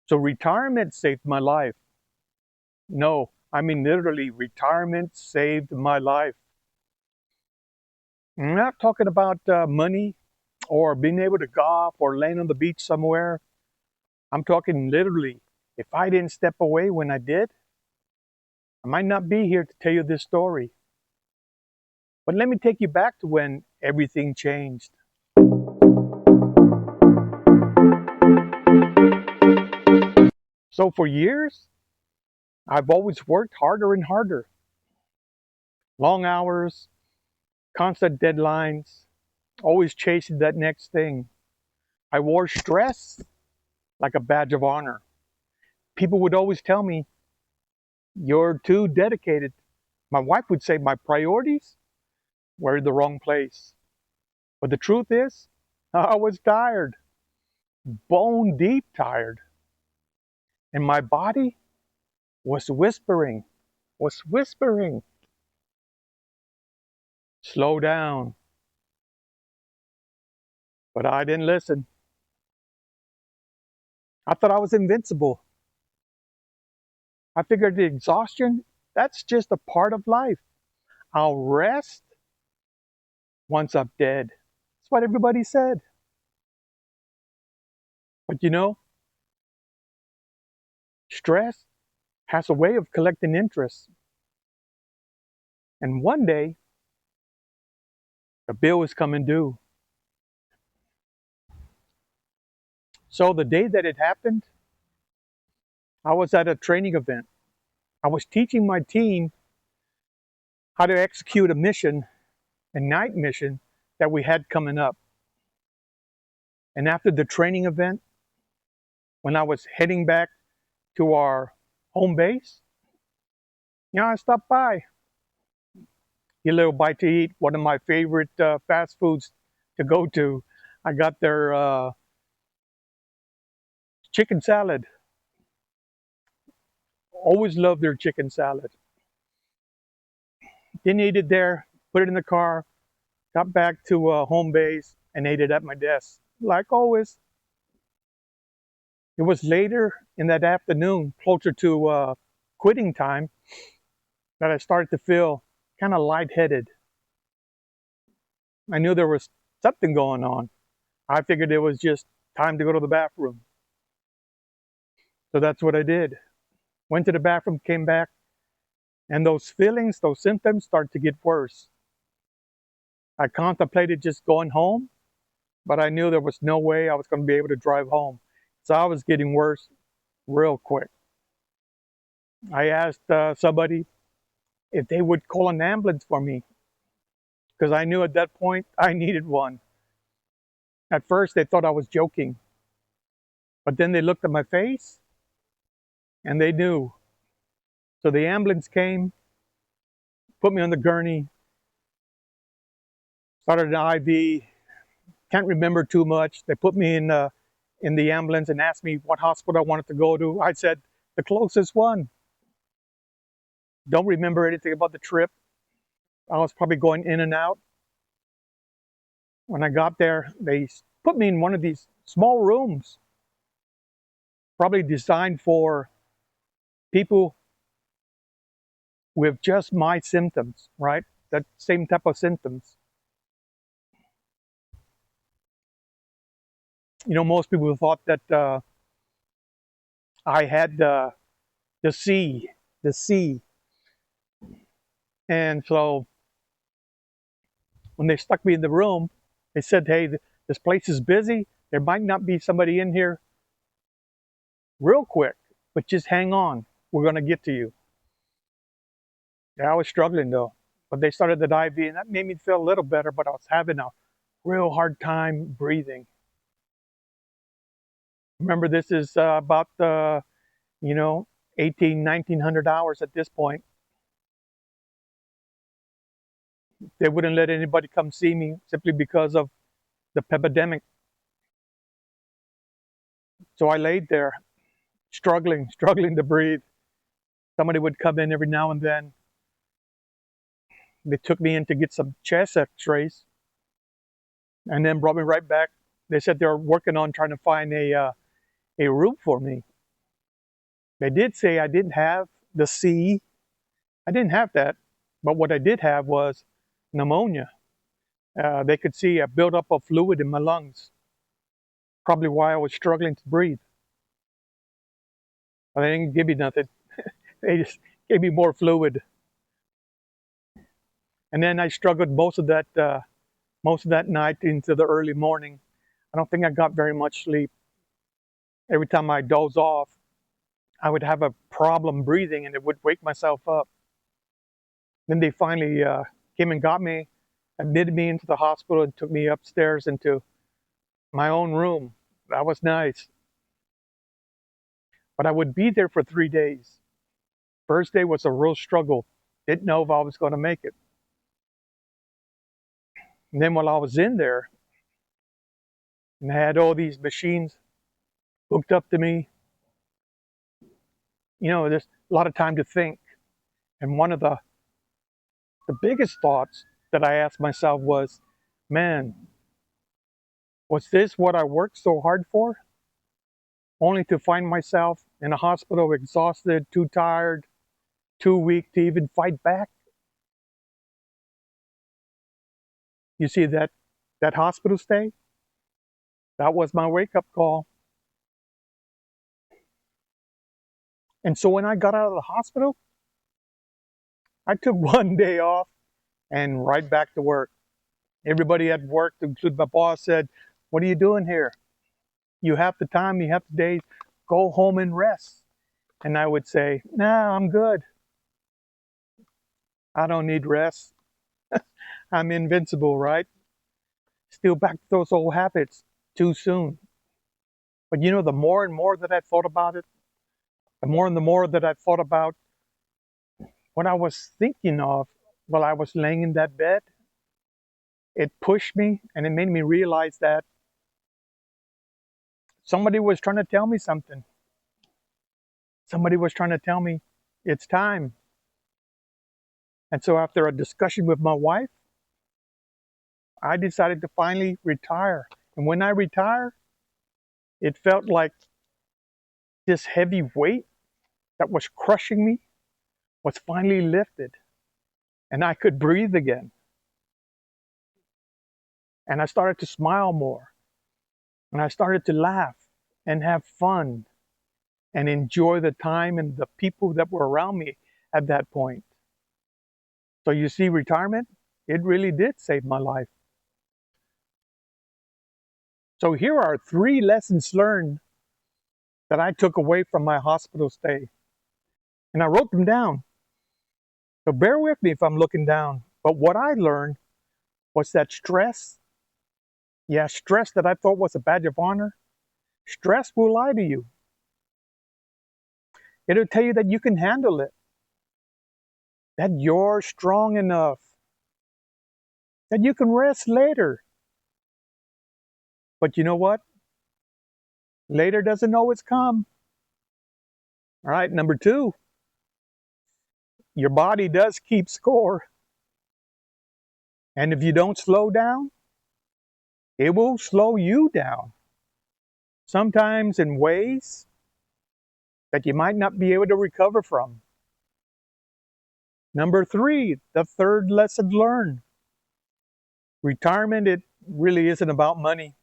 So retirement saved my life. No, I mean literally, retirement saved my life. I'm not talking about money or being able to golf or laying on the beach somewhere. I'm talking literally. If I didn't step away when I did, I might not be here to tell you this story. But let me take you back to when everything changed. So for years, I've always worked harder and harder. Long hours, constant deadlines, always chasing that next thing. I wore stress like a badge of honor. People would always tell me, "You're too dedicated." My wife would say my priorities were in the wrong place. But the truth is, I was tired, bone deep tired. And my body was whispering, slow down. But I didn't listen. I thought I was invincible. I figured the exhaustion, that's just a part of life. I'll rest once I'm dead. That's what everybody said. But you know, stress has a way of collecting interest. And one day, the bill is coming due. So the day that it happened, I was at a training event. I was teaching my team how to execute a mission, a night mission that we had coming up. And after the training event, when I was heading back to our home base, I stopped by, get a little bite to eat, one of my favorite fast foods to go to. I got their chicken salad. Always loved their chicken salad. Didn't eat it there, put it in the car, got back to home base and ate it at my desk. Like always, it was later in that afternoon, closer to quitting time, that I started to feel kind of lightheaded. I knew there was something going on. I figured it was just time to go to the bathroom. So that's what I did. Went to the bathroom, came back, and those feelings, those symptoms started to get worse. I contemplated just going home, but I knew there was no way I was going to be able to drive home. So I was getting worse real quick. I asked somebody if they would call an ambulance for me because I knew at that point I needed one. At first, they thought I was joking, but then they looked at my face and they knew. So the ambulance came, put me on the gurney, started an IV. Can't remember too much. They put me in the ambulance and asked me what hospital I wanted to go to. I said the closest one. Don't remember anything about the trip. I was probably going in and out. When I got there, they put me in one of these small rooms, probably designed for people with just my symptoms, right? That same type of symptoms. Most people thought that I had the C. And so when they stuck me in the room, they said, "Hey, this place is busy. There might not be somebody in here real quick, but just hang on. We're going to get to you." Yeah, I was struggling though, but they started the IV and that made me feel a little better, but I was having a real hard time breathing. Remember, this is about, you know, 1900 hours at this point. They wouldn't let anybody come see me simply because of the epidemic. So I laid there, struggling to breathe. Somebody would come in every now and then. They took me in to get some chest x-rays and then brought me right back. They said they were working on trying to find a room for me. They did say I didn't have the C. I didn't have that, but what I did have was pneumonia. They could see a buildup of fluid in my lungs, probably why I was struggling to breathe. But they didn't give me nothing. They just gave me more fluid. And then I struggled most of that night into the early morning. I don't think I got very much sleep. Every time I doze off, I would have a problem breathing and it would wake myself up. Then they finally came and got me, admitted me into the hospital, and took me upstairs into my own room. That was nice. But I would be there for 3 days. First day was a real struggle. Didn't know if I was going to make it. And then while I was in there, and I had all these machines hooked up to me, there's a lot of time to think. And one of the biggest thoughts that I asked myself was, man, was this what I worked so hard for? Only to find myself in a hospital exhausted, too tired, too weak to even fight back? You see that hospital stay? That was my wake-up call. And so when I got out of the hospital, I took 1 day off and right back to work. Everybody at work, including my boss, said, "What are you doing here? You have the time, you have the days, go home and rest." And I would say, "Nah, I'm good. I don't need rest. I'm invincible, right?" Still back to those old habits too soon. But the more and more that I thought about it, the more and the more that I thought about what I was thinking of while I was laying in that bed, it pushed me and it made me realize that somebody was trying to tell me something. Somebody was trying to tell me it's time. And so after a discussion with my wife, I decided to finally retire. And when I retired, it felt like this heavy weight that was crushing me was finally lifted and I could breathe again. And I started to smile more and I started to laugh and have fun and enjoy the time and the people that were around me at that point. So you see, retirement, it really did save my life. So here are 3 lessons learned that I took away from my hospital stay. And I wrote them down. So bear with me if I'm looking down. But what I learned was that stress that I thought was a badge of honor, stress will lie to you. It'll tell you that you can handle it, that you're strong enough, that you can rest later. But you know what? Later doesn't always come. All right, number 2, your body does keep score. And if you don't slow down, it will slow you down. Sometimes in ways that you might not be able to recover from. Number 3, the third lesson learned. Retirement, it really isn't about money.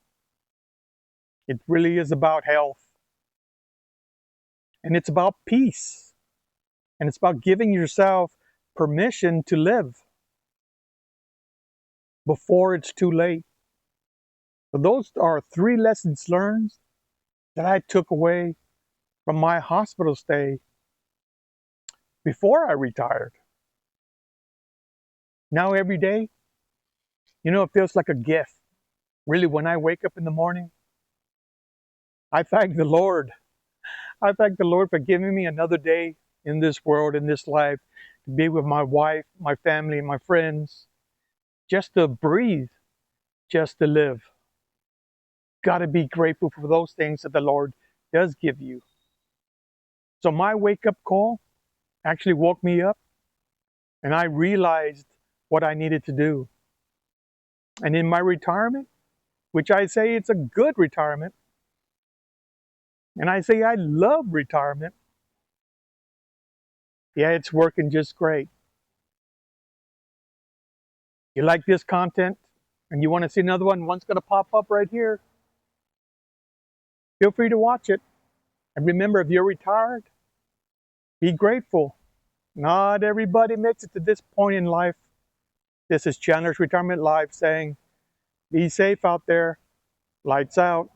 It really is about health. And it's about peace. And it's about giving yourself permission to live before it's too late. So those are 3 lessons learned that I took away from my hospital stay before I retired. Now every day, it feels like a gift. Really, when I wake up in the morning, I thank the Lord. I thank the Lord for giving me another day in this world, in this life, to be with my wife, my family, my friends, just to breathe, just to live. Got to be grateful for those things that the Lord does give you. So my wake-up call actually woke me up, and I realized what I needed to do. And in my retirement, which I say it's a good retirement, and I say I love retirement, Yeah, it's working just great. You like this content and you want to see another one, one's going to pop up right here. Feel free to watch it. And remember, if you're retired, be grateful. Not everybody makes it to this point in life. This is Chandler's Retirement Live saying, be safe out there. Lights out.